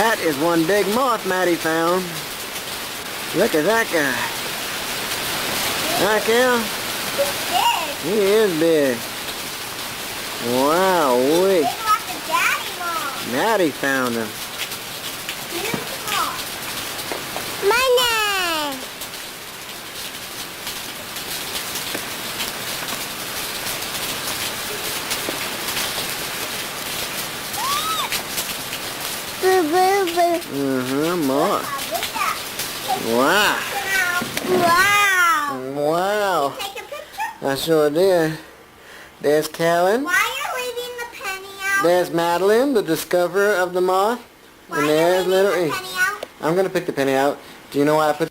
That is one big moth Maddie found. Look at that guy. Hi, Cal. He's big. He is big. Wow, He's big like a daddy moth. Maddie found him. Huge moth. Money. Boo boo boo. Moth. Wow. Wow. Wow. Take a picture? I sure did. There's Callan. Why are you leaving the penny out? There's Madeline, the discoverer of the moth. Why And are you there's leaving little the E. penny out? I'm going to pick the penny out. Do you know why I put